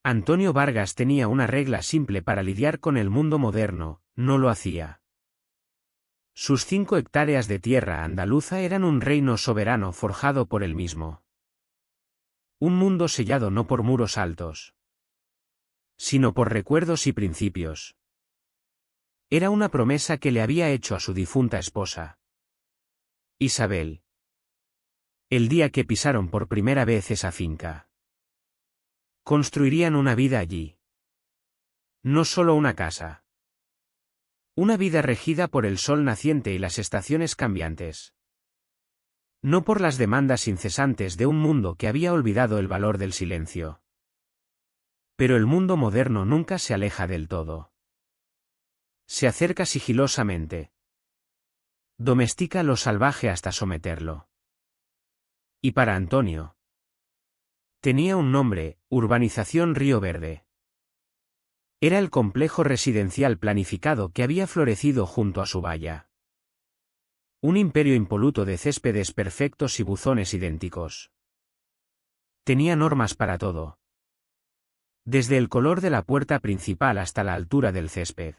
Antonio Vargas tenía una regla simple para lidiar con el mundo moderno: no lo hacía. Sus 5 hectáreas de tierra andaluza eran un reino soberano forjado por él mismo. Un mundo sellado no por muros altos, sino por recuerdos y principios. Era una promesa que le había hecho a su difunta esposa, Isabel, el día que pisaron por primera vez esa finca. Construirían una vida allí. No solo una casa. Una vida regida por el sol naciente y las estaciones cambiantes. No por las demandas incesantes de un mundo que había olvidado el valor del silencio. Pero el mundo moderno nunca se aleja del todo. Se acerca sigilosamente. Domestica lo salvaje hasta someterlo. Y para Antonio tenía un nombre: Urbanización Río Verde. Era el complejo residencial planificado que había florecido junto a su valla. Un imperio impoluto de céspedes perfectos y buzones idénticos. Tenía normas para todo. Desde el color de la puerta principal hasta la altura del césped.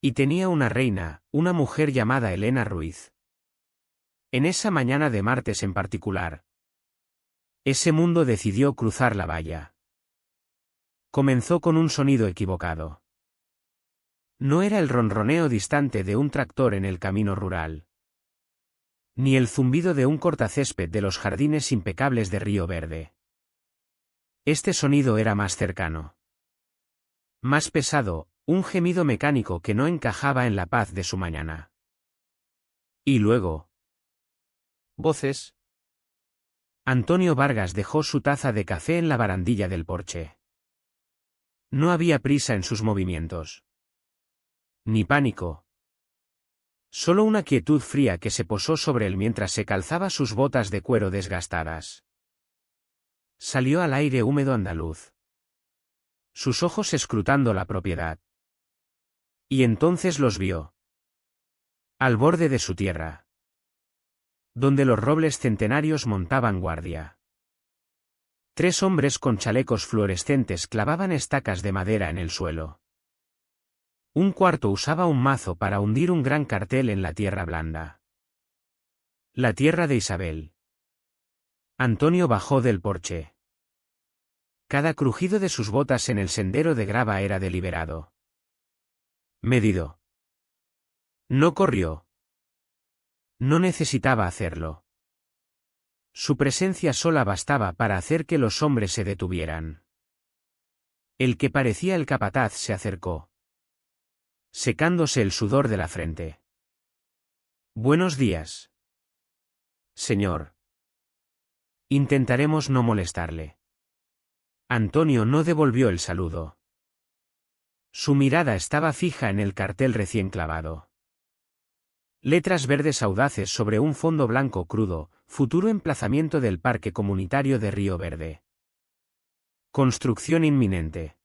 Y tenía una reina, una mujer llamada Elena Ruiz. En esa mañana de martes en particular, ese mundo decidió cruzar la valla. Comenzó con un sonido equivocado. No era el ronroneo distante de un tractor en el camino rural, ni el zumbido de un cortacésped de los jardines impecables de Río Verde. Este sonido era más cercano. Más pesado, un gemido mecánico que no encajaba en la paz de su mañana. Y luego, voces. Antonio Vargas dejó su taza de café en la barandilla del porche. No había prisa en sus movimientos. Ni pánico. Solo una quietud fría que se posó sobre él mientras se calzaba sus botas de cuero desgastadas. Salió al aire húmedo andaluz. Sus ojos escrutando la propiedad. Y entonces los vio. Al borde de su tierra, donde los robles centenarios montaban guardia. 3 hombres con chalecos fluorescentes clavaban estacas de madera en el suelo. Un cuarto usaba un mazo para hundir un gran cartel en la tierra blanda. La tierra de Isabel. Antonio bajó del porche. Cada crujido de sus botas en el sendero de grava era deliberado. Medido. No corrió. No necesitaba hacerlo. Su presencia sola bastaba para hacer que los hombres se detuvieran. El que parecía el capataz se acercó, secándose el sudor de la frente. Buenos días, señor. Intentaremos no molestarle. Antonio no devolvió el saludo. Su mirada estaba fija en el cartel recién clavado. Letras verdes audaces sobre un fondo blanco crudo: futuro emplazamiento del Parque Comunitario de Río Verde. Construcción inminente.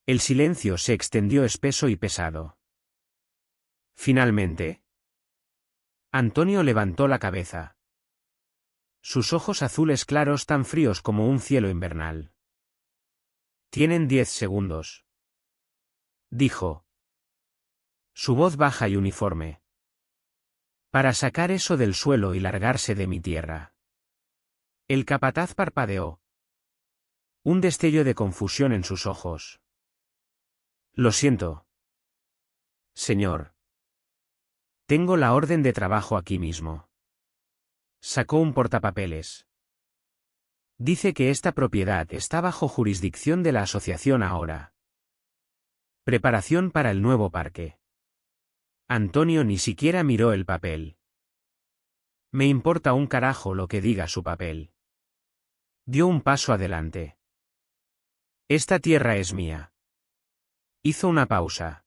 El silencio se extendió espeso y pesado. Finalmente, Antonio levantó la cabeza. Sus ojos azules claros tan fríos como un cielo invernal. Tienen 10 segundos. Dijo. Su voz baja y uniforme. Para sacar eso del suelo y largarse de mi tierra. El capataz parpadeó. Un destello de confusión en sus ojos. Lo siento, señor. Tengo la orden de trabajo aquí mismo. Sacó un portapapeles. Dice que esta propiedad está bajo jurisdicción de la asociación ahora. Preparación para el nuevo parque. Antonio ni siquiera miró el papel. Me importa un carajo lo que diga su papel. Dio un paso adelante. Esta tierra es mía. Hizo una pausa,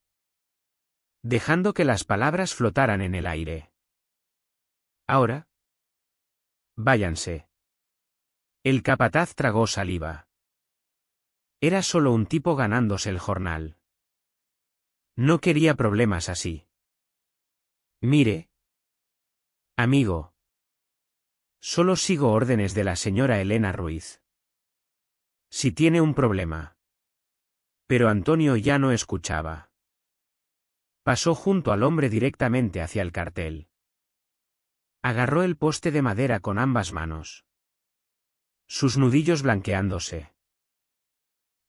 dejando que las palabras flotaran en el aire. Ahora, váyanse. El capataz tragó saliva. Era solo un tipo ganándose el jornal. No quería problemas así. Mire, amigo. Solo sigo órdenes de la señora Elena Ruiz. Si tiene un problema. Pero Antonio ya no escuchaba. Pasó junto al hombre directamente hacia el cartel. Agarró el poste de madera con ambas manos. Sus nudillos blanqueándose.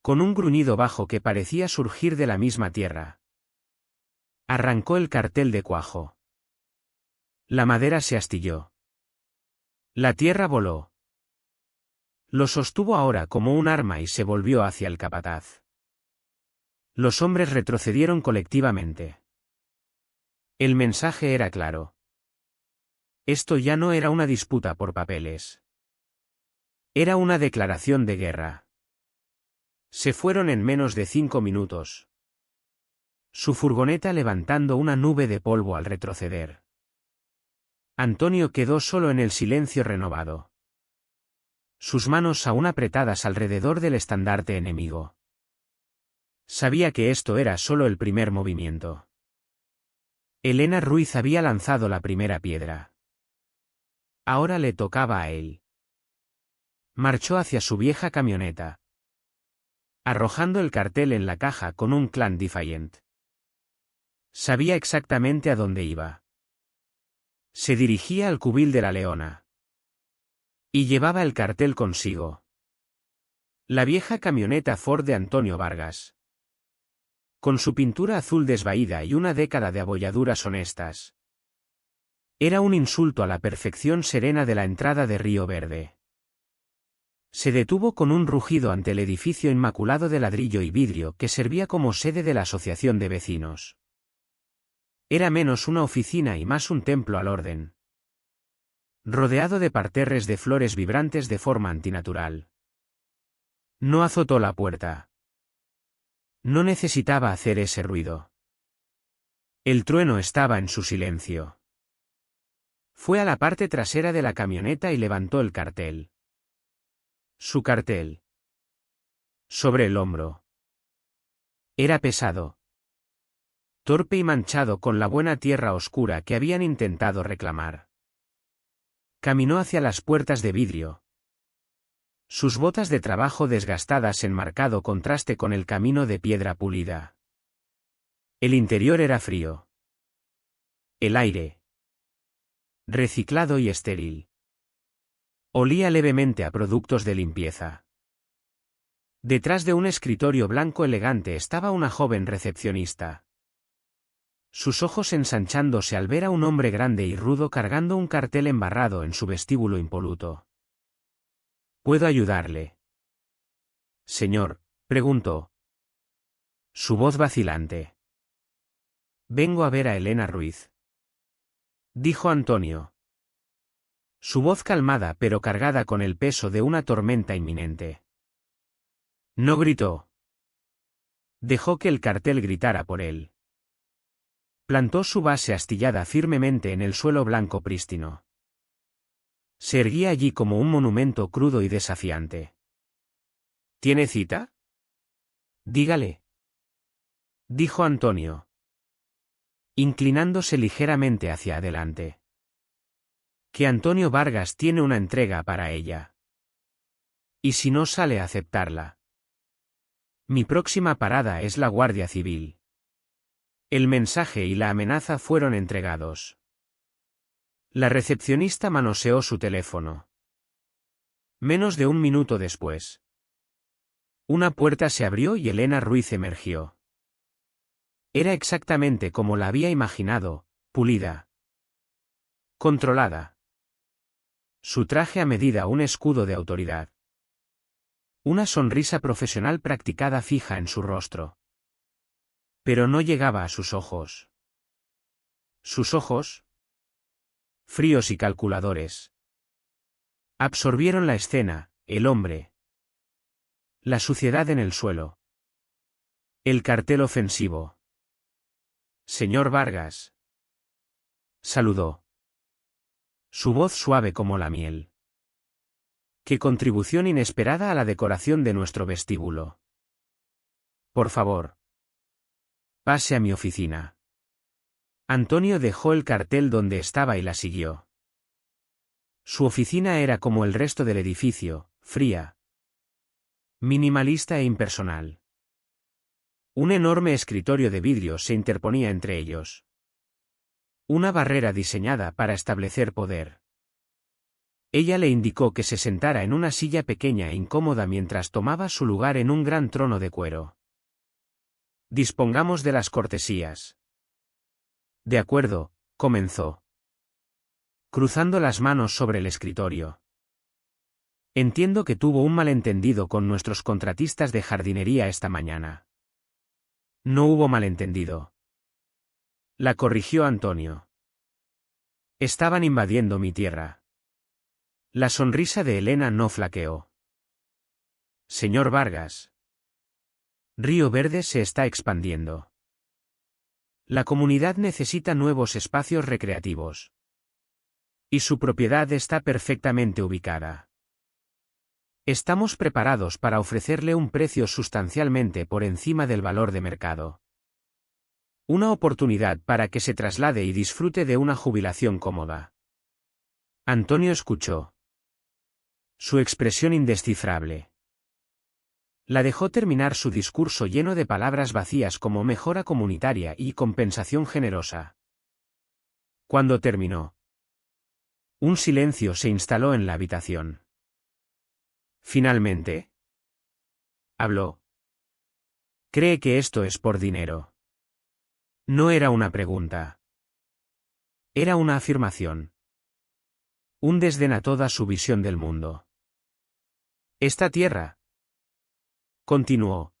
Con un gruñido bajo que parecía surgir de la misma tierra. Arrancó el cartel de cuajo. La madera se astilló. La tierra voló. Lo sostuvo ahora como un arma y se volvió hacia el capataz. Los hombres retrocedieron colectivamente. El mensaje era claro. Esto ya no era una disputa por papeles. Era una declaración de guerra. Se fueron en menos de 5 minutos. Su furgoneta levantando una nube de polvo al retroceder. Antonio quedó solo en el silencio renovado. Sus manos aún apretadas alrededor del estandarte enemigo. Sabía que esto era solo el primer movimiento. Elena Ruiz había lanzado la primera piedra. Ahora le tocaba a él. Marchó hacia su vieja camioneta, arrojando el cartel en la caja con un clan Defiant. Sabía exactamente a dónde iba. Se dirigía al cubil de la Leona. Y llevaba el cartel consigo. La vieja camioneta Ford de Antonio Vargas. Con su pintura azul desvaída y una década de abolladuras honestas. Era un insulto a la perfección serena de la entrada de Río Verde. Se detuvo con un rugido ante el edificio inmaculado de ladrillo y vidrio que servía como sede de la asociación de vecinos. Era menos una oficina y más un templo al orden. Rodeado de parterres de flores vibrantes de forma antinatural. No azotó la puerta. No necesitaba hacer ese ruido. El trueno estaba en su silencio. Fue a la parte trasera de la camioneta y levantó el cartel. Su cartel. Sobre el hombro. Era pesado. Torpe y manchado con la buena tierra oscura que habían intentado reclamar. Caminó hacia las puertas de vidrio. Sus botas de trabajo desgastadas en marcado contraste con el camino de piedra pulida. El interior era frío. El aire. Reciclado y estéril. Olía levemente a productos de limpieza. Detrás de un escritorio blanco elegante estaba una joven recepcionista. Sus ojos ensanchándose al ver a un hombre grande y rudo cargando un cartel embarrado en su vestíbulo impoluto. ¿Puedo ayudarle? Señor, preguntó. Su voz vacilante. Vengo a ver a Elena Ruiz. Dijo Antonio. Su voz calmada pero cargada con el peso de una tormenta inminente. No gritó. Dejó que el cartel gritara por él. Plantó su base astillada firmemente en el suelo blanco prístino. Se erguía allí como un monumento crudo y desafiante. ¿Tiene cita? Dígale. Dijo Antonio. Inclinándose ligeramente hacia adelante. Que Antonio Vargas tiene una entrega para ella. ¿Y si no sale a aceptarla? Mi próxima parada es la Guardia Civil. El mensaje y la amenaza fueron entregados. La recepcionista manoseó su teléfono. Menos de un minuto después. Una puerta se abrió y Elena Ruiz emergió. Era exactamente como la había imaginado, pulida. Controlada. Su traje a medida un escudo de autoridad. Una sonrisa profesional practicada fija en su rostro. Pero no llegaba a sus ojos. Sus ojos, fríos y calculadores, absorbieron la escena, el hombre. La suciedad en el suelo. El cartel ofensivo. Señor Vargas. Saludó. Su voz suave como la miel. Qué contribución inesperada a la decoración de nuestro vestíbulo. Por favor. Pase a mi oficina. Antonio dejó el cartel donde estaba y la siguió. Su oficina era como el resto del edificio, fría. Minimalista e impersonal. Un enorme escritorio de vidrio se interponía entre ellos. Una barrera diseñada para establecer poder. Ella le indicó que se sentara en una silla pequeña e incómoda mientras tomaba su lugar en un gran trono de cuero. Dispongamos de las cortesías. De acuerdo, comenzó, cruzando las manos sobre el escritorio. Entiendo que tuvo un malentendido con nuestros contratistas de jardinería esta mañana. No hubo malentendido. La corrigió Antonio. Estaban invadiendo mi tierra. La sonrisa de Elena no flaqueó. Señor Vargas. Río Verde se está expandiendo. La comunidad necesita nuevos espacios recreativos. Y su propiedad está perfectamente ubicada. Estamos preparados para ofrecerle un precio sustancialmente por encima del valor de mercado. Una oportunidad para que se traslade y disfrute de una jubilación cómoda. Antonio escuchó. Su expresión indescifrable. La dejó terminar su discurso lleno de palabras vacías como mejora comunitaria y compensación generosa. Cuando terminó, un silencio se instaló en la habitación. Finalmente, habló. ¿Cree que esto es por dinero? No era una pregunta. Era una afirmación. Un desdén a toda su visión del mundo. Esta tierra, continuó,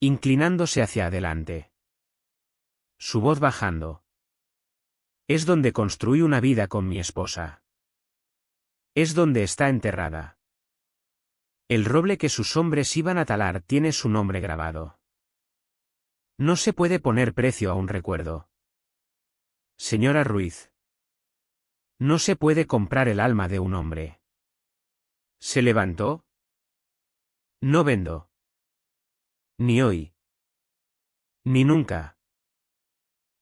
inclinándose hacia adelante, su voz bajando, es donde construí una vida con mi esposa. Es donde está enterrada. El roble que sus hombres iban a talar tiene su nombre grabado. No se puede poner precio a un recuerdo. Señora Ruiz. No se puede comprar el alma de un hombre. Se levantó. No vendo. Ni hoy. Ni nunca.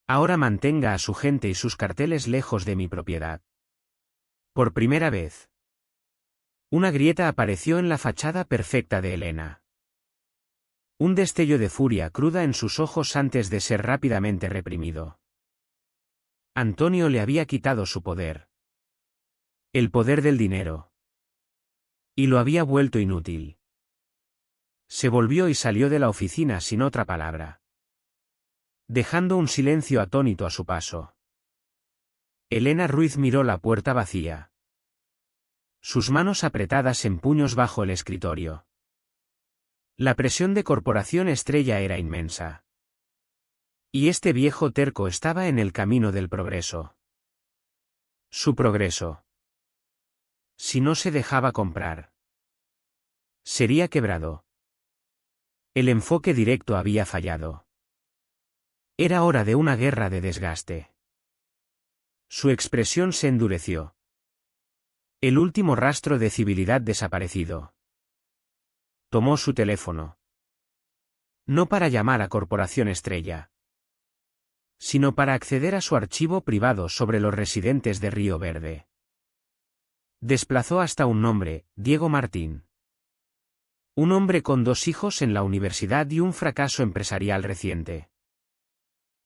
Ahora mantenga a su gente y sus carteles lejos de mi propiedad. Por primera vez. Una grieta apareció en la fachada perfecta de Elena. Un destello de furia cruda en sus ojos antes de ser rápidamente reprimido. Antonio le había quitado su poder. El poder del dinero. Y lo había vuelto inútil. Se volvió y salió de la oficina sin otra palabra, dejando un silencio atónito a su paso. Elena Ruiz miró la puerta vacía. Sus manos apretadas en puños bajo el escritorio. La presión de Corporación Estrella era inmensa. Y este viejo terco estaba en el camino del progreso. Su progreso. Si no se dejaba comprar, sería quebrado. El enfoque directo había fallado. Era hora de una guerra de desgaste. Su expresión se endureció. El último rastro de civilidad desaparecido. Tomó su teléfono. No para llamar a Corporación Estrella, sino para acceder a su archivo privado sobre los residentes de Río Verde. Desplazó hasta un nombre, Diego Martín. Un hombre con 2 hijos en la universidad y un fracaso empresarial reciente.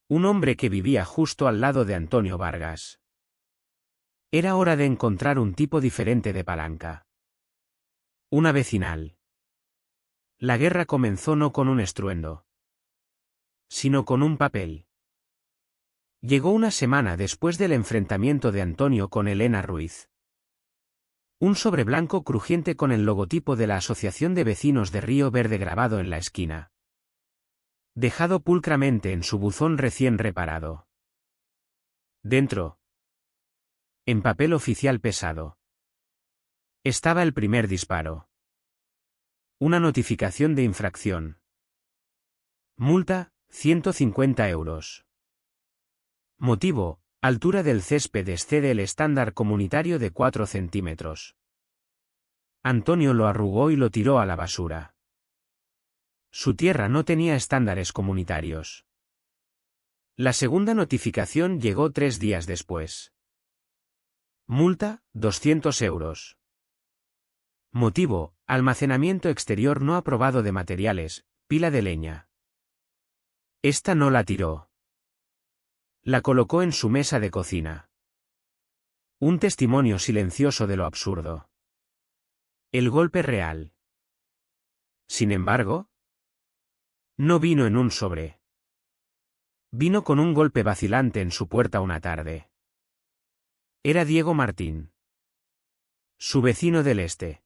Un hombre que vivía justo al lado de Antonio Vargas. Era hora de encontrar un tipo diferente de palanca. Una vecinal. La guerra comenzó no con un estruendo, sino con un papel. Llegó una semana después del enfrentamiento de Antonio con Elena Ruiz. Un sobre blanco crujiente con el logotipo de la Asociación de Vecinos de Río Verde grabado en la esquina. Dejado pulcramente en su buzón recién reparado. Dentro, en papel oficial pesado, estaba el primer disparo. Una notificación de infracción. Multa, 150 euros. Motivo, altura del césped excede el estándar comunitario de 4 centímetros. Antonio lo arrugó y lo tiró a la basura. Su tierra no tenía estándares comunitarios. La segunda notificación llegó 3 días después. Multa, 200 euros. Motivo: almacenamiento exterior no aprobado de materiales, pila de leña. Esta no la tiró. La colocó en su mesa de cocina. Un testimonio silencioso de lo absurdo. El golpe real. Sin embargo, no vino en un sobre. Vino con un golpe vacilante en su puerta una tarde. Era Diego Martín. Su vecino del este.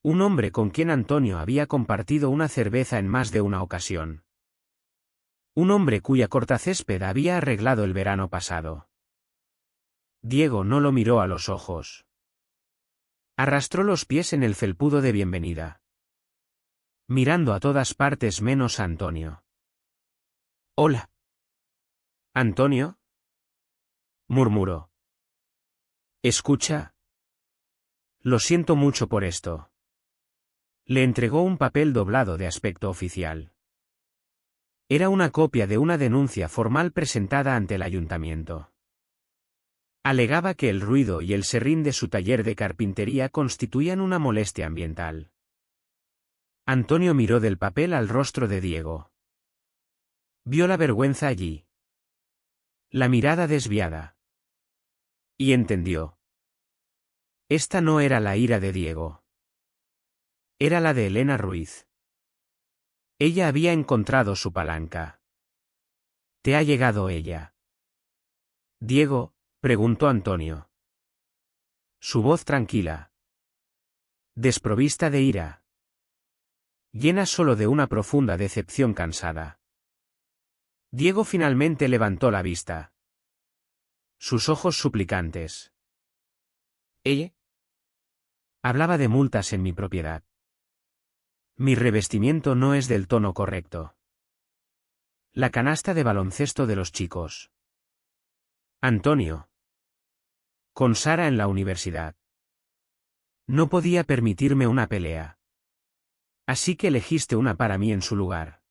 Un hombre con quien Antonio había compartido una cerveza en más de una ocasión. Un hombre cuya cortacésped había arreglado el verano pasado. Diego no lo miró a los ojos. Arrastró los pies en el felpudo de bienvenida. Mirando a todas partes menos a Antonio. «Hola». «¿Antonio?», murmuró. «Escucha. Lo siento mucho por esto». Le entregó un papel doblado de aspecto oficial. Era una copia de una denuncia formal presentada ante el ayuntamiento. Alegaba que el ruido y el serrín de su taller de carpintería constituían una molestia ambiental. Antonio miró del papel al rostro de Diego. Vio la vergüenza allí. La mirada desviada. Y entendió. Esta no era la ira de Diego. Era la de Elena Ruiz. Ella había encontrado su palanca. ¿Te ha llegado ella?». «Diego», preguntó Antonio. Su voz tranquila. Desprovista de ira. Llena solo de una profunda decepción cansada. Diego finalmente levantó la vista. Sus ojos suplicantes. «¿Ella?». «Hablaba de multas en mi propiedad. Mi revestimiento no es del tono correcto. La canasta de baloncesto de los chicos. Antonio. Con Sara en la universidad. No podía permitirme una pelea. Así que elegiste una para mí en su lugar».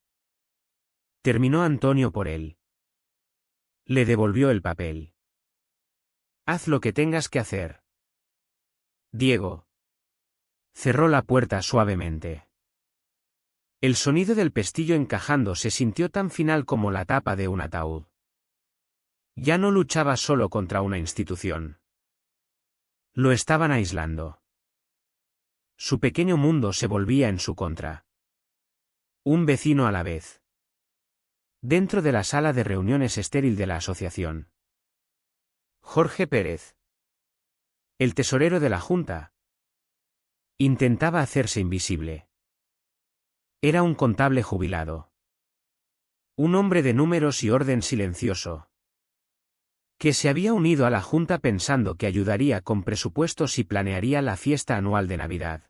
Terminó Antonio por él. Le devolvió el papel. «Haz lo que tengas que hacer». Diego. Cerró la puerta suavemente. El sonido del pestillo encajando se sintió tan final como la tapa de un ataúd. Ya no luchaba solo contra una institución. Lo estaban aislando. Su pequeño mundo se volvía en su contra. Un vecino a la vez. Dentro de la sala de reuniones estéril de la asociación. Jorge Pérez. El tesorero de la Junta. Intentaba hacerse invisible. Era un contable jubilado. Un hombre de números y orden silencioso. Que se había unido a la Junta pensando que ayudaría con presupuestos y planearía la fiesta anual de Navidad.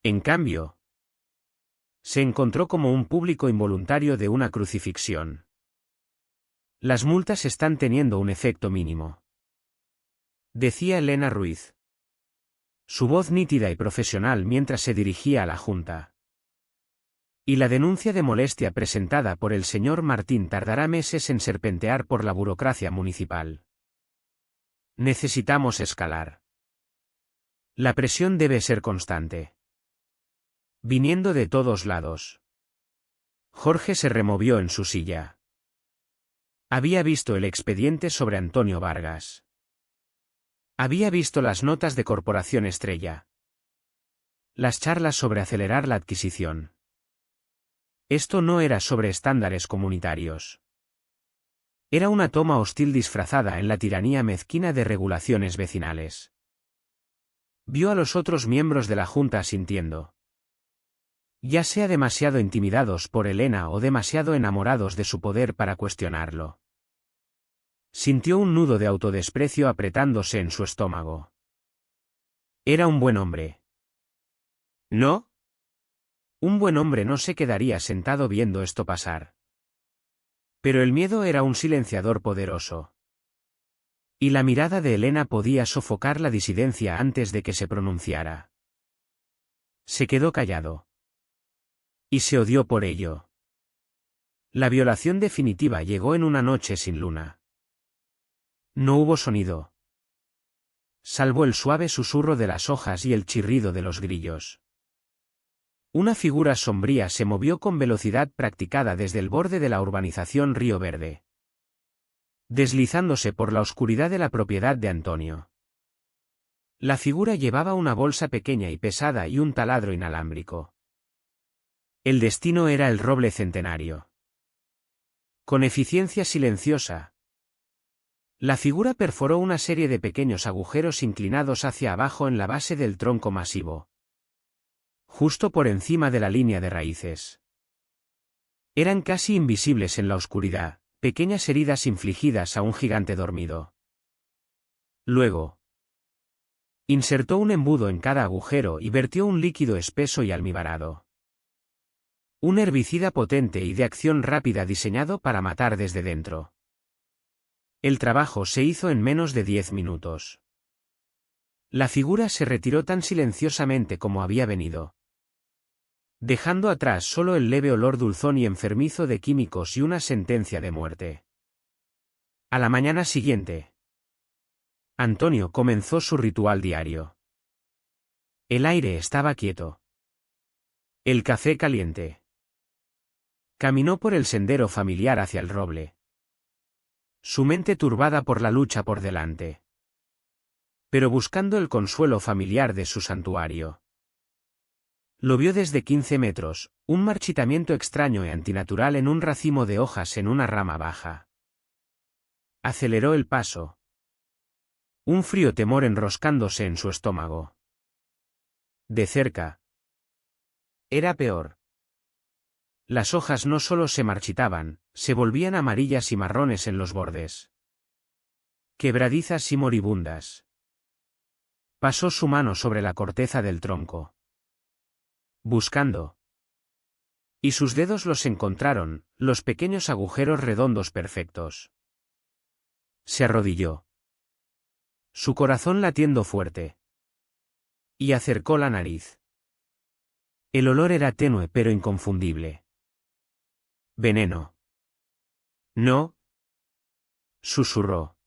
En cambio, se encontró como un público involuntario de una crucifixión. Las multas están teniendo un efecto mínimo. Decía Elena Ruiz. Su voz nítida y profesional mientras se dirigía a la Junta. Y la denuncia de molestia presentada por el señor Martín tardará meses en serpentear por la burocracia municipal. Necesitamos escalar. La presión debe ser constante. Viniendo de todos lados. Jorge se removió en su silla. Había visto el expediente sobre Antonio Vargas. Había visto las notas de Corporación Estrella. Las charlas sobre acelerar la adquisición. Esto no era sobre estándares comunitarios. Era una toma hostil disfrazada en la tiranía mezquina de regulaciones vecinales. Vio a los otros miembros de la Junta asintiendo. Ya sea demasiado intimidados por Elena o demasiado enamorados de su poder para cuestionarlo. Sintió un nudo de autodesprecio apretándose en su estómago. Era un buen hombre. ¿No? Un buen hombre no se quedaría sentado viendo esto pasar. Pero el miedo era un silenciador poderoso. Y la mirada de Elena podía sofocar la disidencia antes de que se pronunciara. Se quedó callado. Y se odió por ello. La violación definitiva llegó en una noche sin luna. No hubo sonido. salvo el suave susurro de las hojas y el chirrido de los grillos. Una figura sombría se movió con velocidad practicada desde el borde de la urbanización Río Verde, deslizándose por la oscuridad de la propiedad de Antonio. La figura llevaba una bolsa pequeña y pesada y un taladro inalámbrico. El destino era el roble centenario. Con eficiencia silenciosa, la figura perforó una serie de pequeños agujeros inclinados hacia abajo en la base del tronco masivo, justo por encima de la línea de raíces. Eran casi invisibles en la oscuridad, pequeñas heridas infligidas a un gigante dormido. Luego, insertó un embudo en cada agujero y vertió un líquido espeso y almibarado. Un herbicida potente y de acción rápida diseñado para matar desde dentro. El trabajo se hizo en menos de 10 minutos. La figura se retiró tan silenciosamente como había venido, dejando atrás solo el leve olor dulzón y enfermizo de químicos y una sentencia de muerte. A la mañana siguiente, Antonio comenzó su ritual diario. El aire estaba quieto. El café caliente. Caminó por el sendero familiar hacia el roble, su mente turbada por la lucha por delante, pero buscando el consuelo familiar de su santuario. Lo vio desde 15 metros, un marchitamiento extraño y antinatural en un racimo de hojas en una rama baja. Aceleró el paso. Un frío temor enroscándose en su estómago. De cerca, era peor. Las hojas no solo se marchitaban, se volvían amarillas y marrones en los bordes. Quebradizas y moribundas. Pasó su mano sobre la corteza del tronco, buscando. Y sus dedos los encontraron, los pequeños agujeros redondos perfectos. Se arrodilló, su corazón latiendo fuerte, y acercó la nariz. El olor era tenue pero inconfundible. Veneno. No, susurró.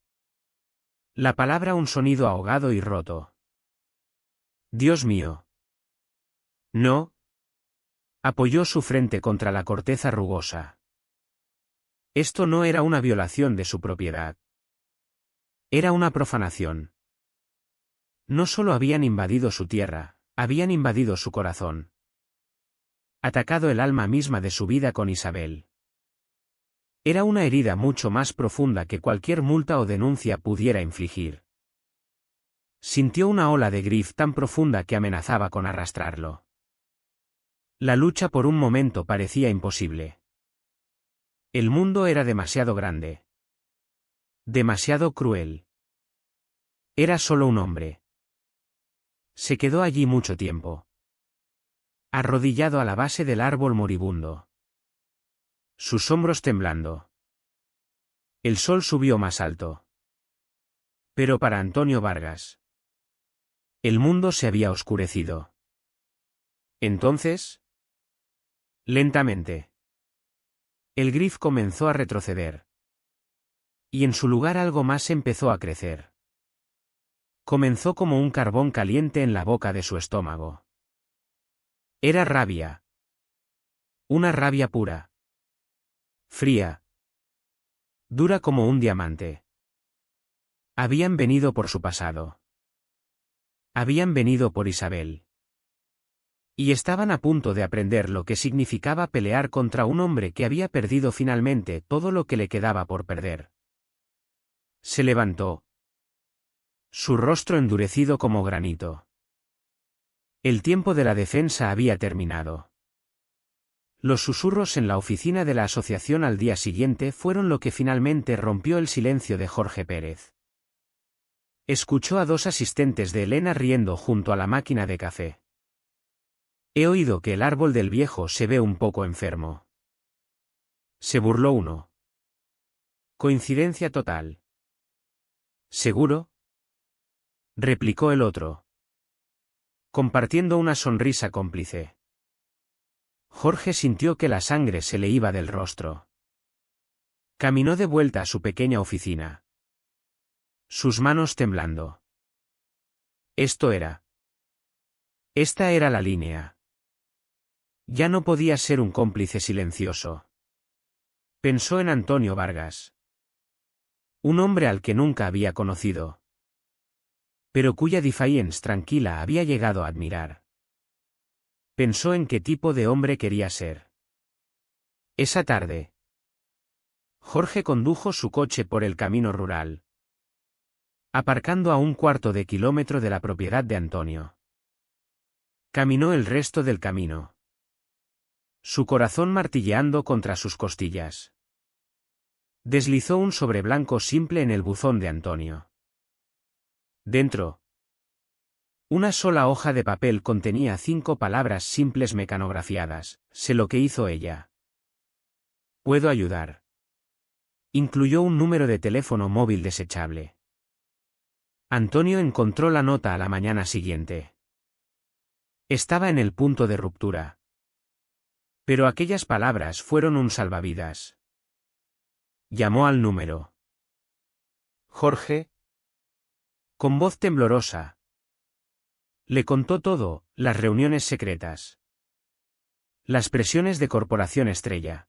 La palabra un sonido ahogado y roto. Dios mío. No. Apoyó su frente contra la corteza rugosa. Esto no era una violación de su propiedad. Era una profanación. No solo habían invadido su tierra, habían invadido su corazón. Atacado el alma misma de su vida con Isabel. Era una herida mucho más profunda que cualquier multa o denuncia pudiera infligir. Sintió una ola de Griff tan profunda que amenazaba con arrastrarlo. La lucha por un momento parecía imposible. El mundo era demasiado grande. Demasiado cruel. Era solo un hombre. Se quedó allí mucho tiempo, arrodillado a la base del árbol moribundo, sus hombros temblando. El sol subió más alto. Pero para Antonio Vargas, el mundo se había oscurecido. Entonces, lentamente, el Griff comenzó a retroceder. Y en su lugar algo más empezó a crecer. Comenzó como un carbón caliente en la boca de su estómago. Era rabia. Una rabia pura. Fría. Dura como un diamante. Habían venido por su pasado. Habían venido por Isabel. Y estaban a punto de aprender lo que significaba pelear contra un hombre que había perdido finalmente todo lo que le quedaba por perder. Se levantó, su rostro endurecido como granito. El tiempo de la defensa había terminado. Los susurros en la oficina de la asociación al día siguiente fueron lo que finalmente rompió el silencio de Jorge Pérez. Escuchó a dos asistentes de Elena riendo junto a la máquina de café. He oído que el árbol del viejo se ve un poco enfermo. Se burló uno. Coincidencia total. ¿Seguro? Replicó el otro, compartiendo una sonrisa cómplice. Jorge sintió que la sangre se le iba del rostro. Caminó de vuelta a su pequeña oficina, sus manos temblando. Esto era. Esta era la línea. Ya no podía ser un cómplice silencioso. Pensó en Antonio Vargas. Un hombre al que nunca había conocido, pero cuya defiance tranquila había llegado a admirar. Pensó en qué tipo de hombre quería ser. Esa tarde, Jorge condujo su coche por el camino rural, aparcando a 1/4 de kilómetro de la propiedad de Antonio. Caminó el resto del camino, su corazón martilleando contra sus costillas. Deslizó un sobre blanco simple en el buzón de Antonio. Dentro, una sola hoja de papel contenía 5 palabras simples mecanografiadas: sé lo que hizo ella. Puedo ayudar. Incluyó un número de teléfono móvil desechable. Antonio encontró la nota a la mañana siguiente. Estaba en el punto de ruptura. Pero aquellas palabras fueron un salvavidas. Llamó al número. Jorge, con voz temblorosa, le contó todo: las reuniones secretas, las presiones de Corporación Estrella,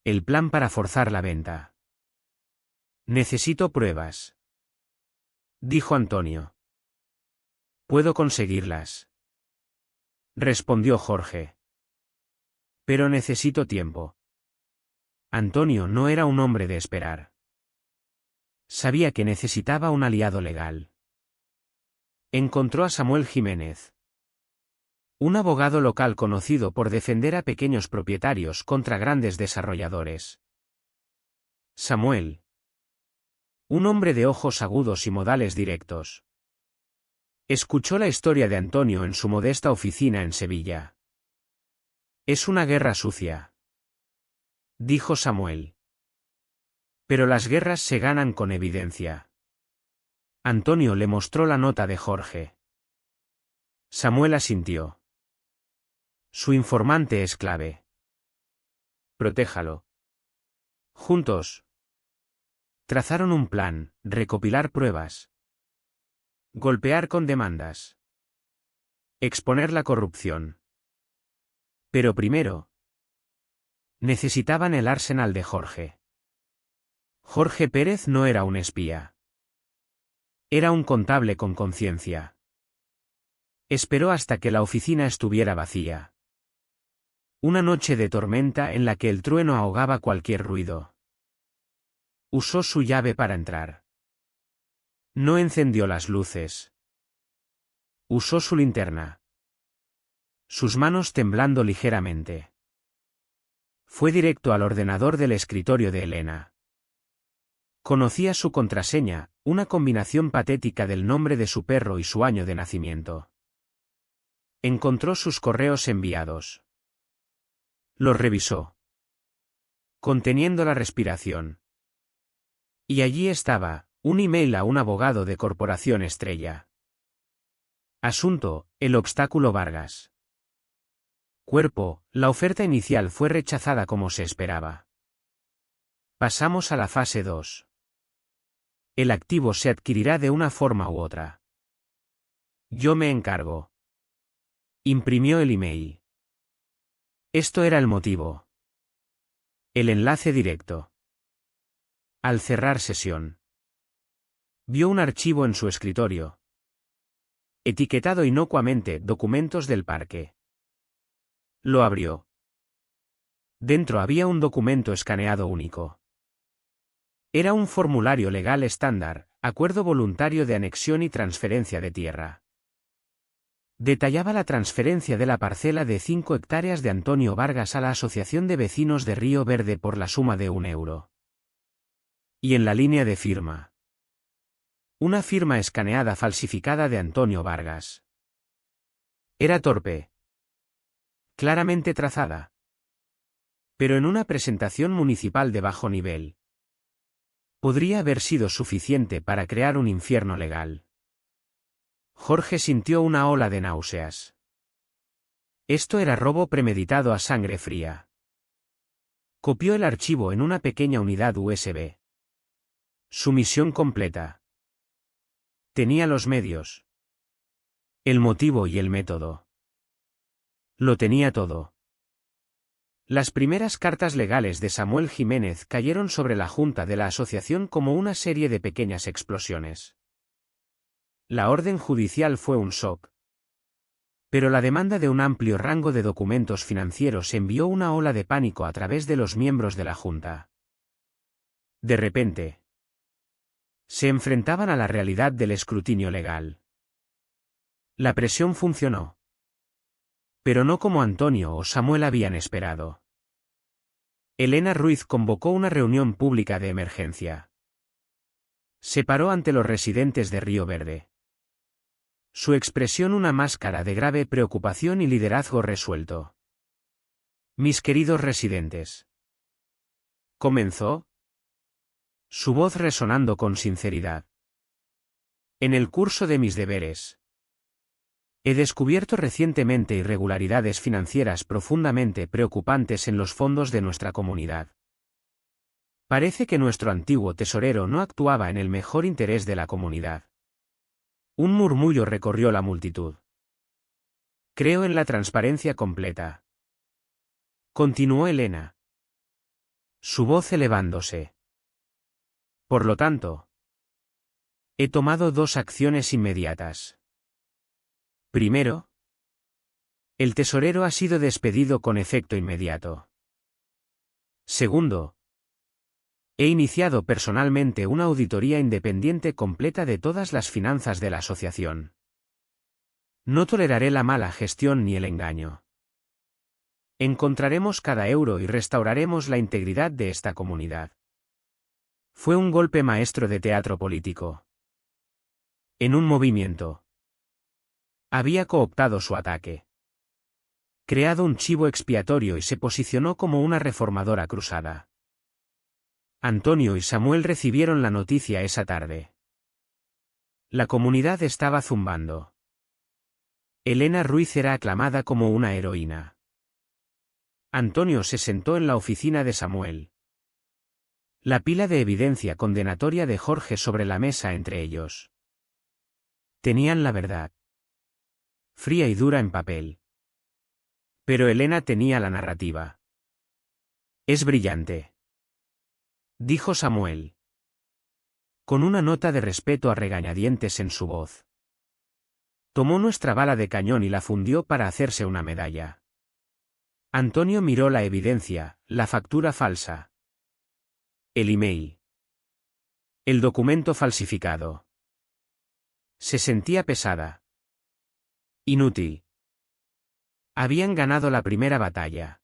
el plan para forzar la venta. Necesito pruebas, dijo Antonio. Puedo conseguirlas, respondió Jorge. Pero necesito tiempo. Antonio no era un hombre de esperar. Sabía que necesitaba un aliado legal. Encontró a Samuel Jiménez, un abogado local conocido por defender a pequeños propietarios contra grandes desarrolladores. Samuel, un hombre de ojos agudos y modales directos, escuchó la historia de Antonio en su modesta oficina en Sevilla. Es una guerra sucia, dijo Samuel. Pero las guerras se ganan con evidencia. Antonio le mostró la nota de Jorge. Samuel asintió. Su informante es clave. Protéjalo. Juntos trazaron un plan: recopilar pruebas, golpear con demandas, exponer la corrupción. Pero primero, necesitaban el arsenal de Jorge. Jorge Pérez no era un espía. Era un contable con conciencia. Esperó hasta que la oficina estuviera vacía. Una noche de tormenta en la que el trueno ahogaba cualquier ruido. Usó su llave para entrar. No encendió las luces. Usó su linterna, sus manos temblando ligeramente. Fue directo al ordenador del escritorio de Elena. Conocía su contraseña, una combinación patética del nombre de su perro y su año de nacimiento. Encontró sus correos enviados. Los revisó, conteniendo la respiración. Y allí estaba, un email a un abogado de Corporación Estrella. Asunto: el obstáculo Vargas. Cuerpo: la oferta inicial fue rechazada como se esperaba. Pasamos a la fase 2. El activo se adquirirá de una forma u otra. Yo me encargo. Imprimió el email. Esto era el motivo. El enlace directo. Al cerrar sesión, vio un archivo en su escritorio, etiquetado inocuamente «Documentos del Parque». Lo abrió. Dentro había un documento escaneado único. Era un formulario legal estándar: acuerdo voluntario de anexión y transferencia de tierra. Detallaba la transferencia de la parcela de 5 hectáreas de Antonio Vargas a la Asociación de Vecinos de Río Verde por la suma de €1. Y en la línea de firma, una firma escaneada falsificada de Antonio Vargas. Era torpe, claramente trazada, pero en una presentación municipal de bajo nivel. Podría haber sido suficiente para crear un infierno legal. Jorge sintió una ola de náuseas. Esto era robo premeditado a sangre fría. Copió el archivo en una pequeña unidad USB. Su misión completa. Tenía los medios. El motivo y el método. Lo tenía todo. Las primeras cartas legales de Samuel Jiménez cayeron sobre la Junta de la Asociación como una serie de pequeñas explosiones. La orden judicial fue un shock. Pero la demanda de un amplio rango de documentos financieros envió una ola de pánico a través de los miembros de la Junta. De repente, se enfrentaban a la realidad del escrutinio legal. La presión funcionó. Pero no como Antonio o Samuel habían esperado. Elena Ruiz convocó una reunión pública de emergencia. Se paró ante los residentes de Río Verde. Su expresión una máscara de grave preocupación y liderazgo resuelto. Mis queridos residentes. Comenzó. Su voz resonando con sinceridad. En el curso de mis deberes, he descubierto recientemente irregularidades financieras profundamente preocupantes en los fondos de nuestra comunidad. Parece que nuestro antiguo tesorero no actuaba en el mejor interés de la comunidad. Un murmullo recorrió la multitud. Creo en la transparencia completa. Continuó Elena. Su voz elevándose. Por lo tanto, he tomado dos acciones inmediatas. Primero, el tesorero ha sido despedido con efecto inmediato. Segundo, he iniciado personalmente una auditoría independiente completa de todas las finanzas de la asociación. No toleraré la mala gestión ni el engaño. Encontraremos cada euro y restauraremos la integridad de esta comunidad. Fue un golpe maestro de teatro político. En un movimiento. Había cooptado su ataque. Creado un chivo expiatorio y se posicionó como una reformadora cruzada. Antonio y Samuel recibieron la noticia esa tarde. La comunidad estaba zumbando. Elena Ruiz era aclamada como una heroína. Antonio se sentó en la oficina de Samuel. La pila de evidencia condenatoria de Jorge sobre la mesa entre ellos. Tenían la verdad. Fría y dura en papel. Pero Elena tenía la narrativa. Es brillante, dijo Samuel, con una nota de respeto a regañadientes en su voz. Tomó nuestra bala de cañón y la fundió para hacerse una medalla. Antonio miró la evidencia, la factura falsa. El email. El documento falsificado. Se sentía pesada. Inútil. Habían ganado la primera batalla,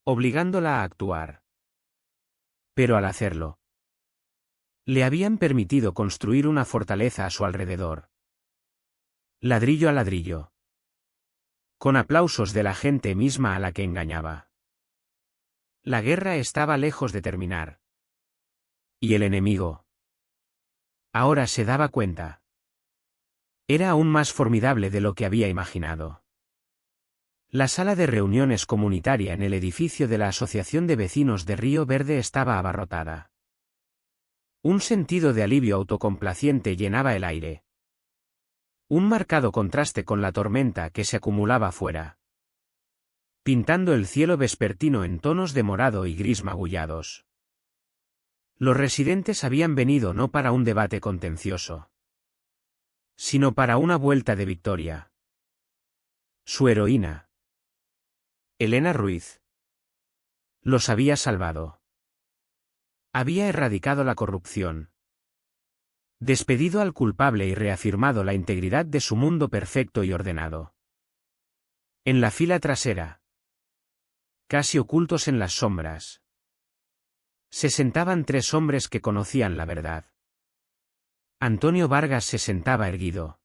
obligándola a actuar. Pero al hacerlo, le habían permitido construir una fortaleza a su alrededor. Ladrillo a ladrillo. Con aplausos de la gente misma a la que engañaba. La guerra estaba lejos de terminar. Y el enemigo. Ahora se daba cuenta. Era aún más formidable de lo que había imaginado. La sala de reuniones comunitaria en el edificio de la Asociación de Vecinos de Río Verde estaba abarrotada. Un sentido de alivio autocomplaciente llenaba el aire. Un marcado contraste con la tormenta que se acumulaba fuera, pintando el cielo vespertino en tonos de morado y gris magullados. Los residentes habían venido no para un debate contencioso, sino para una vuelta de victoria. Su heroína, Elena Ruiz, los había salvado. Había erradicado la corrupción, despedido al culpable y reafirmado la integridad de su mundo perfecto y ordenado. En la fila trasera, casi ocultos en las sombras, se sentaban tres hombres que conocían la verdad. Antonio Vargas se sentaba erguido.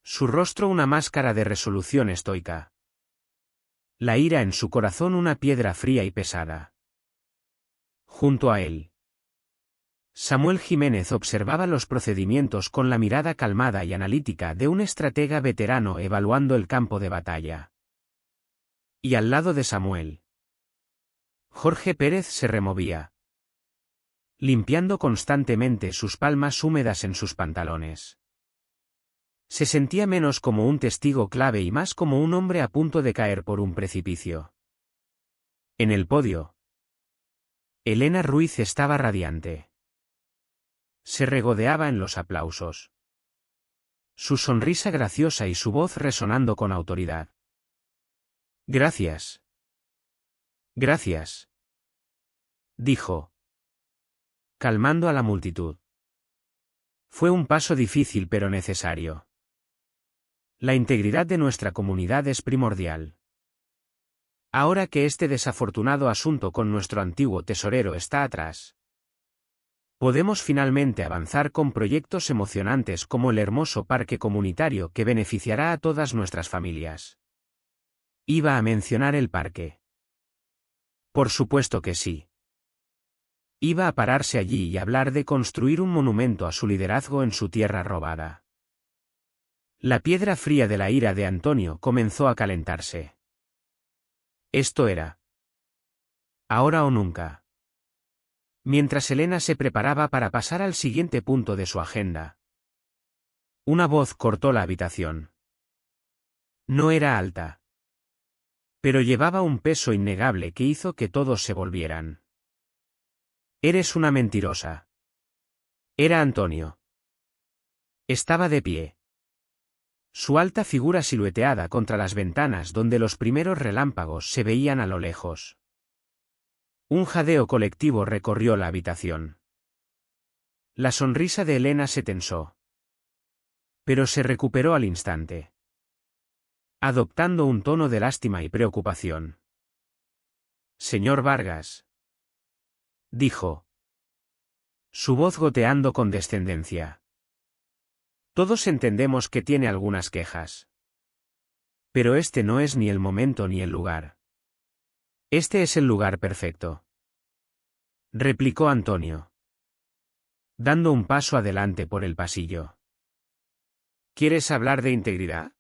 Su rostro una máscara de resolución estoica. La ira en su corazón una piedra fría y pesada. Junto a él, Samuel Jiménez observaba los procedimientos con la mirada calmada y analítica de un estratega veterano evaluando el campo de batalla. Y al lado de Samuel, Jorge Pérez se removía, limpiando constantemente sus palmas húmedas en sus pantalones. Se sentía menos como un testigo clave y más como un hombre a punto de caer por un precipicio. En el podio, Elena Ruiz estaba radiante. Se regodeaba en los aplausos. Su sonrisa graciosa y su voz resonando con autoridad. Gracias. Gracias. Dijo, calmando a la multitud. Fue un paso difícil pero necesario. La integridad de nuestra comunidad es primordial. Ahora que este desafortunado asunto con nuestro antiguo tesorero está atrás, podemos finalmente avanzar con proyectos emocionantes como el hermoso parque comunitario que beneficiará a todas nuestras familias. Iba a mencionar el parque. Por supuesto que sí. Iba a pararse allí y hablar de construir un monumento a su liderazgo en su tierra robada. La piedra fría de la ira de Antonio comenzó a calentarse. Esto era. Ahora o nunca. Mientras Elena se preparaba para pasar al siguiente punto de su agenda, una voz cortó la habitación. No era alta, pero llevaba un peso innegable que hizo que todos se volvieran. Eres una mentirosa. Era Antonio. Estaba de pie. Su alta figura silueteada contra las ventanas donde los primeros relámpagos se veían a lo lejos. Un jadeo colectivo recorrió la habitación. La sonrisa de Elena se tensó. Pero se recuperó al instante, adoptando un tono de lástima y preocupación. Señor Vargas, dijo, su voz goteando con descendencia. Todos entendemos que tiene algunas quejas. Pero este no es ni el momento ni el lugar. Este es el lugar perfecto, replicó Antonio, dando un paso adelante por el pasillo. ¿Quieres hablar de integridad?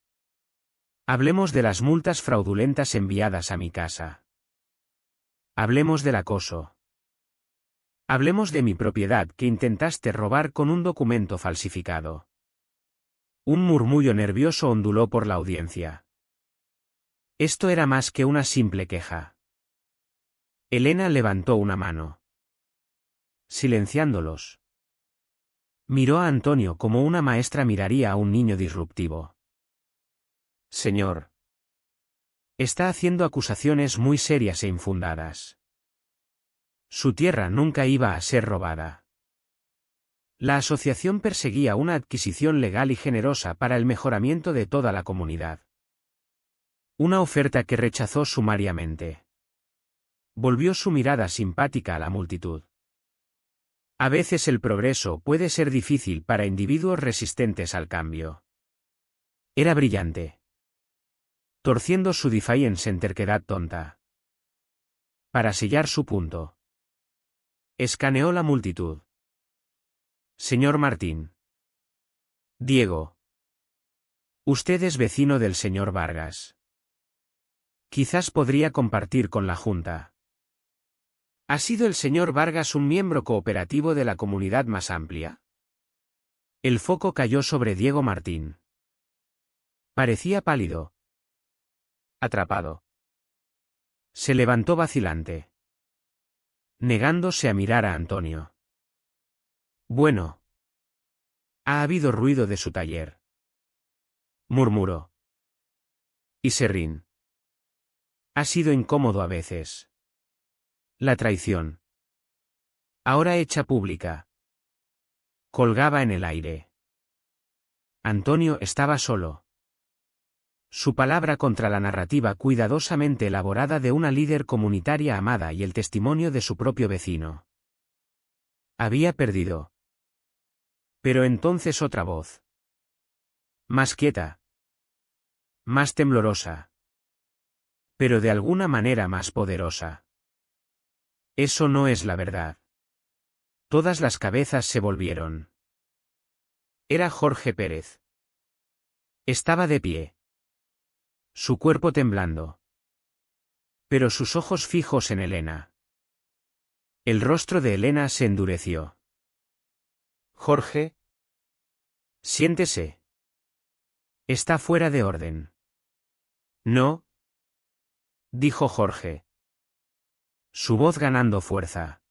Hablemos de las multas fraudulentas enviadas a mi casa. Hablemos del acoso. Hablemos de mi propiedad que intentaste robar con un documento falsificado. Un murmullo nervioso onduló por la audiencia. Esto era más que una simple queja. Elena levantó una mano, silenciándolos. Miró a Antonio como una maestra miraría a un niño disruptivo. Señor, está haciendo acusaciones muy serias e infundadas. Su tierra nunca iba a ser robada. La asociación perseguía una adquisición legal y generosa para el mejoramiento de toda la comunidad. Una oferta que rechazó sumariamente. Volvió su mirada simpática a la multitud. A veces el progreso puede ser difícil para individuos resistentes al cambio. Era brillante, torciendo su defiance en terquedad tonta. Para sellar su punto, escaneó la multitud. Señor Martín. Diego. Usted es vecino del señor Vargas. Quizás podría compartir con la Junta. ¿Ha sido el señor Vargas un miembro cooperativo de la comunidad más amplia? El foco cayó sobre Diego Martín. Parecía pálido. Atrapado. Se levantó vacilante, negándose a mirar a Antonio. Bueno. Ha habido ruido de su taller, murmuró. Y Serrín. Ha sido incómodo a veces. La traición, ahora hecha pública, colgaba en el aire. Antonio estaba solo. Su palabra contra la narrativa cuidadosamente elaborada de una líder comunitaria amada y el testimonio de su propio vecino. Había perdido. Pero entonces otra voz. Más quieta. Más temblorosa. Pero de alguna manera más poderosa. Eso no es la verdad. Todas las cabezas se volvieron. Era Jorge Pérez. Estaba de pie, su cuerpo temblando, pero sus ojos fijos en Elena. El rostro de Elena se endureció. Jorge. Siéntese. Está fuera de orden. No, dijo Jorge, su voz ganando fuerza.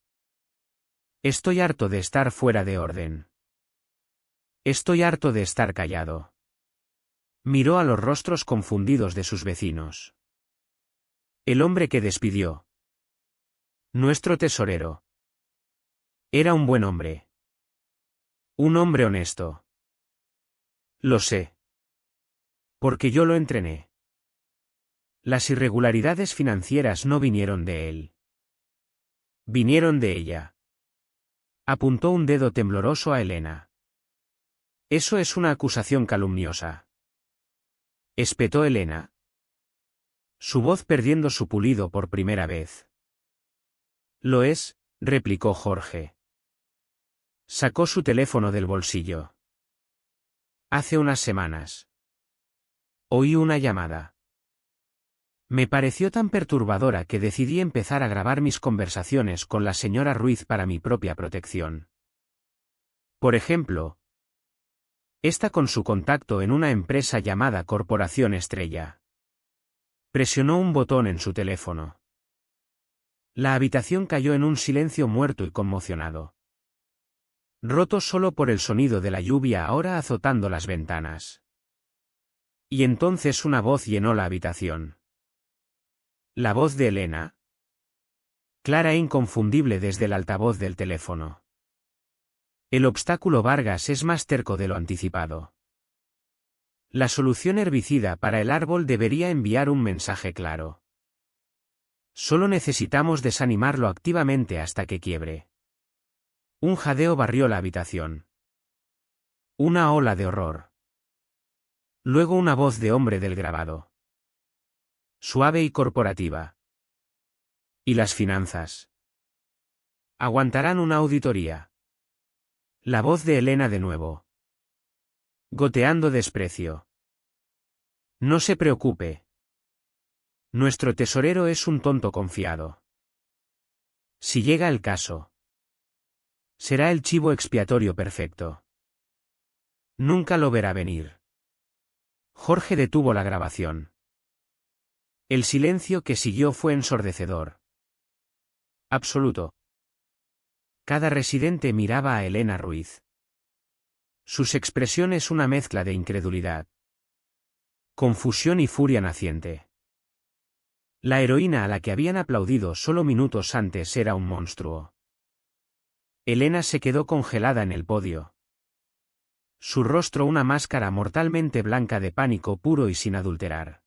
Estoy harto de estar fuera de orden. Estoy harto de estar callado. Miró a los rostros confundidos de sus vecinos. El hombre que despidió. Nuestro tesorero. Era un buen hombre. Un hombre honesto. Lo sé. Porque yo lo entrené. Las irregularidades financieras no vinieron de él. Vinieron de ella. Apuntó un dedo tembloroso a Elena. Eso es una acusación calumniosa. Espetó Elena. Su voz perdiendo su pulido por primera vez. Lo es, replicó Jorge. Sacó su teléfono del bolsillo. Hace unas semanas. Oí una llamada. Me pareció tan perturbadora que decidí empezar a grabar mis conversaciones con la señora Ruiz para mi propia protección. Por ejemplo, esta con su contacto en una empresa llamada Corporación Estrella. Presionó un botón en su teléfono. La habitación cayó en un silencio muerto y conmocionado. Roto solo por el sonido de la lluvia ahora azotando las ventanas. Y entonces una voz llenó la habitación. La voz de Elena. Clara e inconfundible desde el altavoz del teléfono. El obstáculo Vargas es más terco de lo anticipado. La solución herbicida para el árbol debería enviar un mensaje claro. Solo necesitamos desanimarlo activamente hasta que quiebre. Un jadeo barrió la habitación. Una ola de horror. Luego una voz de hombre del grabado. Suave y corporativa. ¿Y las finanzas? Aguantarán una auditoría. La voz de Elena de nuevo. Goteando desprecio. No se preocupe. Nuestro tesorero es un tonto confiado. Si llega el caso, será el chivo expiatorio perfecto. Nunca lo verá venir. Jorge detuvo la grabación. El silencio que siguió fue ensordecedor. Absoluto. Cada residente miraba a Elena Ruiz. Sus expresiones una mezcla de incredulidad, confusión y furia naciente. La heroína a la que habían aplaudido solo minutos antes era un monstruo. Elena se quedó congelada en el podio. Su rostro una máscara mortalmente blanca de pánico puro y sin adulterar.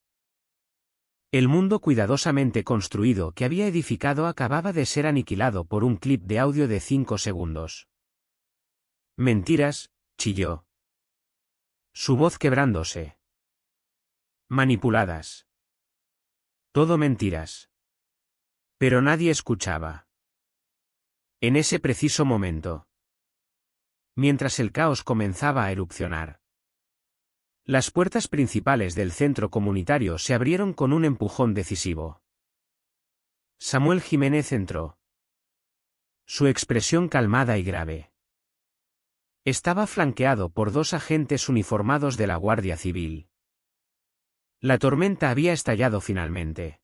El mundo cuidadosamente construido que había edificado acababa de ser aniquilado por un clip de audio de 5 segundos. Mentiras, chilló. Su voz quebrándose. Manipuladas. Todo mentiras. Pero nadie escuchaba. En ese preciso momento. Mientras el caos comenzaba a erupcionar. Las puertas principales del centro comunitario se abrieron con un empujón decisivo. Samuel Jiménez entró. Su expresión calmada y grave. Estaba flanqueado por 2 agentes uniformados de la Guardia Civil. La tormenta había estallado finalmente.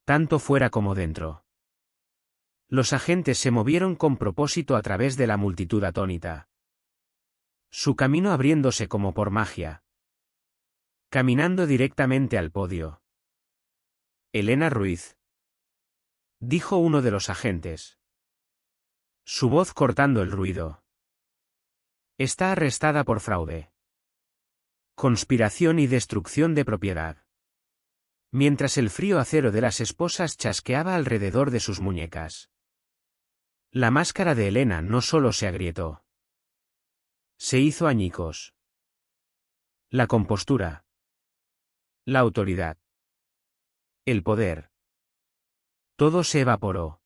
Tanto fuera como dentro. Los agentes se movieron con propósito a través de la multitud atónita. Su camino abriéndose como por magia. Caminando directamente al podio. Elena Ruiz. Dijo uno de los agentes. Su voz cortando el ruido. Está arrestada por fraude. Conspiración y destrucción de propiedad. Mientras el frío acero de las esposas chasqueaba alrededor de sus muñecas. La máscara de Elena no solo se agrietó. Se hizo añicos. La compostura. La autoridad. El poder. Todo se evaporó.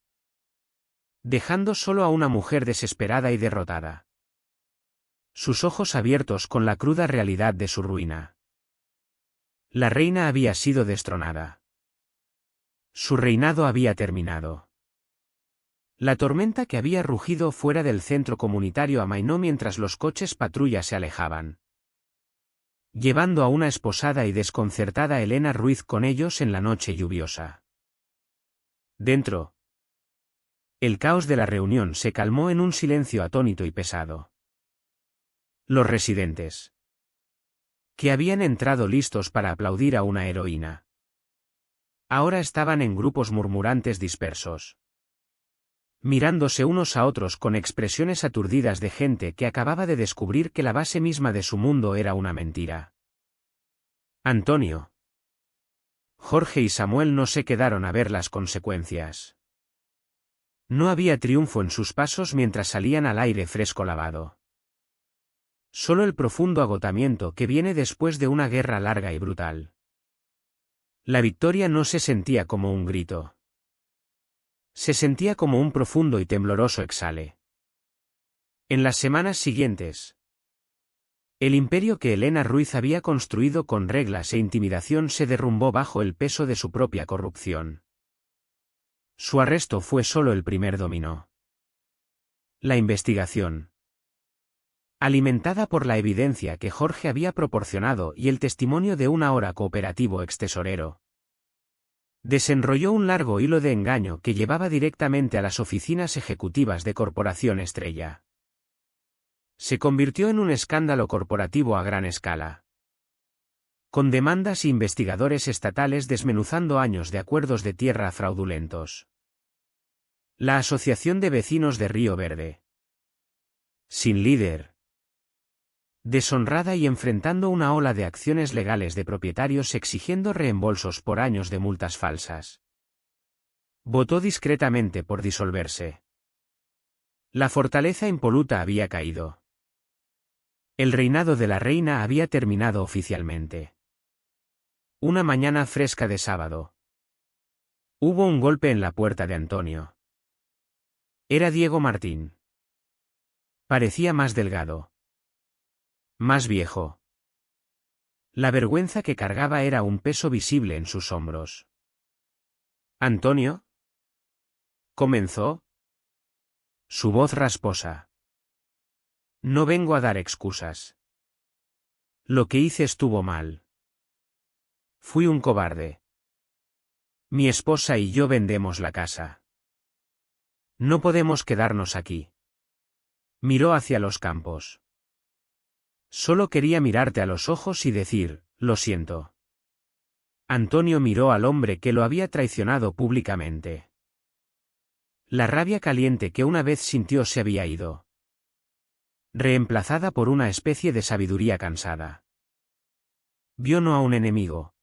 Dejando solo a una mujer desesperada y derrotada. Sus ojos abiertos con la cruda realidad de su ruina. La reina había sido destronada. Su reinado había terminado. La tormenta que había rugido fuera del centro comunitario amainó mientras los coches patrulla se alejaban. llevando a una esposada y desconcertada Elena Ruiz con ellos en la noche lluviosa. Dentro. El caos de la reunión se calmó en un silencio atónito y pesado. Los residentes, que habían entrado listos para aplaudir a una heroína, ahora estaban en grupos murmurantes dispersos, mirándose unos a otros con expresiones aturdidas de gente que acababa de descubrir que la base misma de su mundo era una mentira. Antonio, Jorge y Samuel no se quedaron a ver las consecuencias. No había triunfo en sus pasos mientras salían al aire fresco lavado. Solo el profundo agotamiento que viene después de una guerra larga y brutal. La victoria no se sentía como un grito. Se sentía como un profundo y tembloroso exhale. En las semanas siguientes, el imperio que Elena Ruiz había construido con reglas e intimidación se derrumbó bajo el peso de su propia corrupción. Su arresto fue solo el primer dominó. La investigación, alimentada por la evidencia que Jorge había proporcionado y el testimonio de un ahora cooperativo extesorero, desenrolló un largo hilo de engaño que llevaba directamente a las oficinas ejecutivas de Corporación Estrella. Se convirtió en un escándalo corporativo a gran escala, con demandas e investigadores estatales desmenuzando años de acuerdos de tierra fraudulentos. La Asociación de Vecinos de Río Verde, sin líder, deshonrada y enfrentando una ola de acciones legales de propietarios exigiendo reembolsos por años de multas falsas, votó discretamente por disolverse. La fortaleza impoluta había caído. El reinado de la reina había terminado oficialmente. Una mañana fresca de sábado, hubo un golpe en la puerta de Antonio. Era Diego Martín. Parecía más delgado, más viejo. La vergüenza que cargaba era un peso visible en sus hombros. ¿Antonio? ¿Comenzó? Su voz rasposa. No vengo a dar excusas. Lo que hice estuvo mal. Fui un cobarde. Mi esposa y yo vendemos la casa. No podemos quedarnos aquí. Miró hacia los campos. Solo quería mirarte a los ojos y decir, lo siento. Antonio miró al hombre que lo había traicionado públicamente. La rabia caliente que una vez sintió se había ido, reemplazada por una especie de sabiduría cansada. Vio no a un enemigo,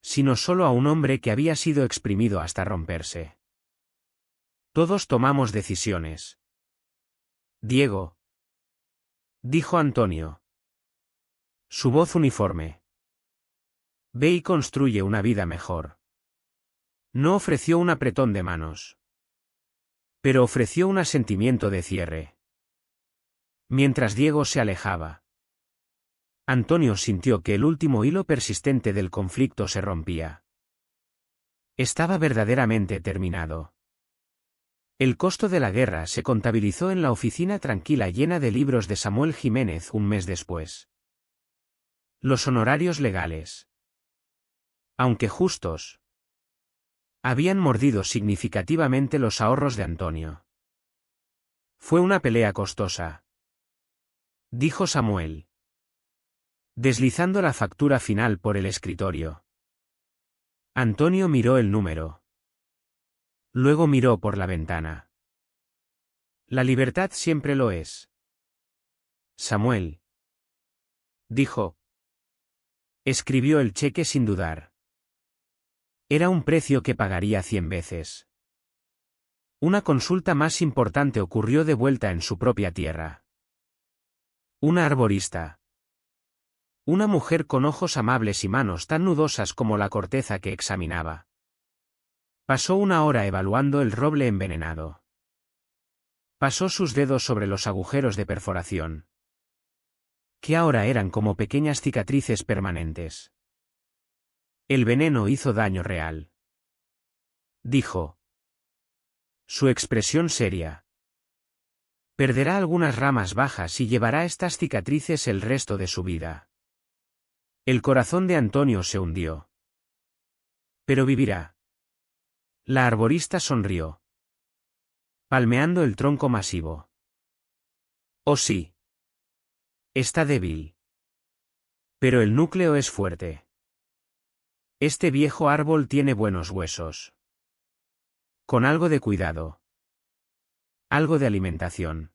sino solo a un hombre que había sido exprimido hasta romperse. Todos tomamos decisiones. Diego, dijo Antonio, su voz uniforme. Ve y construye una vida mejor. No ofreció un apretón de manos, pero ofreció un asentimiento de cierre. Mientras Diego se alejaba, Antonio sintió que el último hilo persistente del conflicto se rompía. Estaba verdaderamente terminado. El costo de la guerra se contabilizó en la oficina tranquila llena de libros de Samuel Jiménez un mes después. Los honorarios legales, aunque justos, habían mordido significativamente los ahorros de Antonio. Fue una pelea costosa, dijo Samuel, deslizando la factura final por el escritorio. Antonio miró el número. Luego miró por la ventana. La libertad siempre lo es. Samuel, dijo. Escribió el cheque sin dudar. Era un precio que pagaría 100 veces. Una consulta más importante ocurrió de vuelta en su propia tierra. Una arborista. Una mujer con ojos amables y manos tan nudosas como la corteza que examinaba. Pasó una hora evaluando el roble envenenado. Pasó sus dedos sobre los agujeros de perforación, que ahora eran como pequeñas cicatrices permanentes. El veneno hizo daño real, dijo. Su expresión seria. Perderá algunas ramas bajas y llevará estas cicatrices el resto de su vida. El corazón de Antonio se hundió. Pero vivirá. La arborista sonrió, palmeando el tronco masivo. Oh sí. Está débil. Pero el núcleo es fuerte. Este viejo árbol tiene buenos huesos. Con algo de cuidado. Algo de alimentación.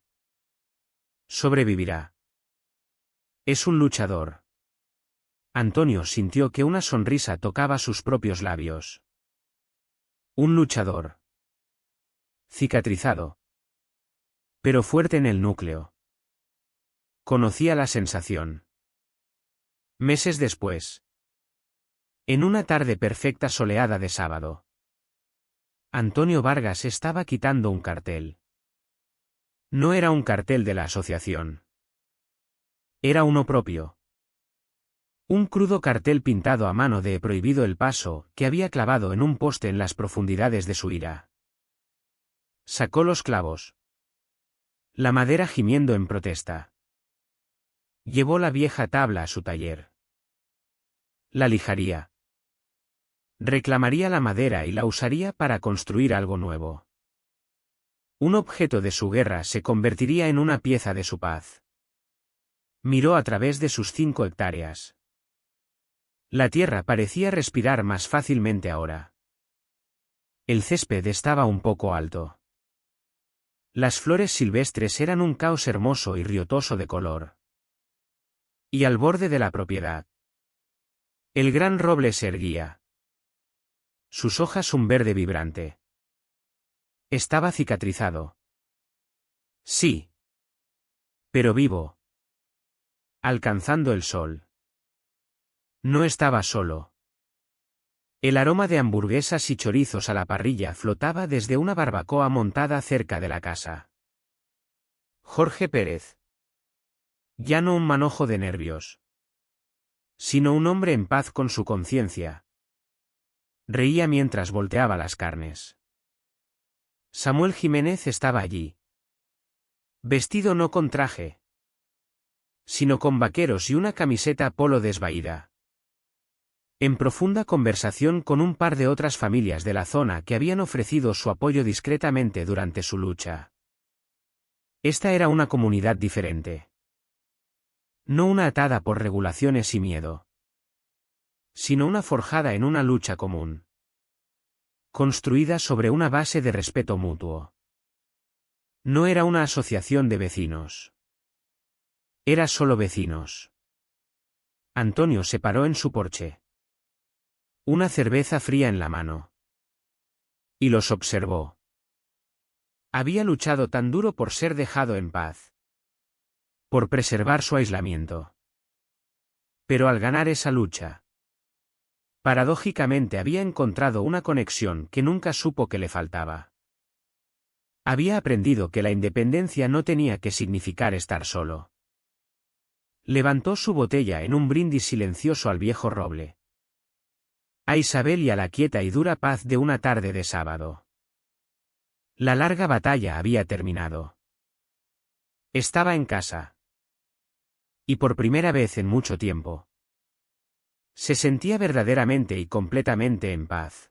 Sobrevivirá. Es un luchador. Antonio sintió que una sonrisa tocaba sus propios labios. Un luchador. Cicatrizado. Pero fuerte en el núcleo. Conocía la sensación. Meses después. En una tarde perfecta soleada de sábado. Antonio Vargas estaba quitando un cartel. No era un cartel de la asociación. Era uno propio. Un crudo cartel pintado a mano de Prohibido el Paso, que había clavado en un poste en las profundidades de su ira. Sacó los clavos. La madera gimiendo en protesta. Llevó la vieja tabla a su taller. La lijaría. Reclamaría la madera y la usaría para construir algo nuevo. Un objeto de su guerra se convertiría en una pieza de su paz. Miró a través de sus 5 hectáreas. La tierra parecía respirar más fácilmente ahora. El césped estaba un poco alto. Las flores silvestres eran un caos hermoso y riotoso de color. Y al borde de la propiedad, el gran roble se erguía. Sus hojas un verde vibrante. Estaba cicatrizado. Sí. Pero vivo. Alcanzando el sol. No estaba solo. El aroma de hamburguesas y chorizos a la parrilla flotaba desde una barbacoa montada cerca de la casa. Jorge Pérez. Ya no un manojo de nervios, sino un hombre en paz con su conciencia. Reía mientras volteaba las carnes. Samuel Jiménez estaba allí. Vestido no con traje, sino con vaqueros y una camiseta polo desvaída. En profunda conversación con un par de otras familias de la zona que habían ofrecido su apoyo discretamente durante su lucha. Esta era una comunidad diferente. No una atada por regulaciones y miedo, sino una forjada en una lucha común. Construida sobre una base de respeto mutuo. No era una asociación de vecinos. Era solo vecinos. Antonio se paró en su porche. Una cerveza fría en la mano. Y los observó. Había luchado tan duro por ser dejado en paz. Por preservar su aislamiento. Pero al ganar esa lucha, paradójicamente había encontrado una conexión que nunca supo que le faltaba. Había aprendido que la independencia no tenía que significar estar solo. Levantó su botella en un brindis silencioso al viejo roble. A Isabel y a la quieta y dura paz de una tarde de sábado. La larga batalla había terminado. Estaba en casa. Y por primera vez en mucho tiempo, se sentía verdaderamente y completamente en paz.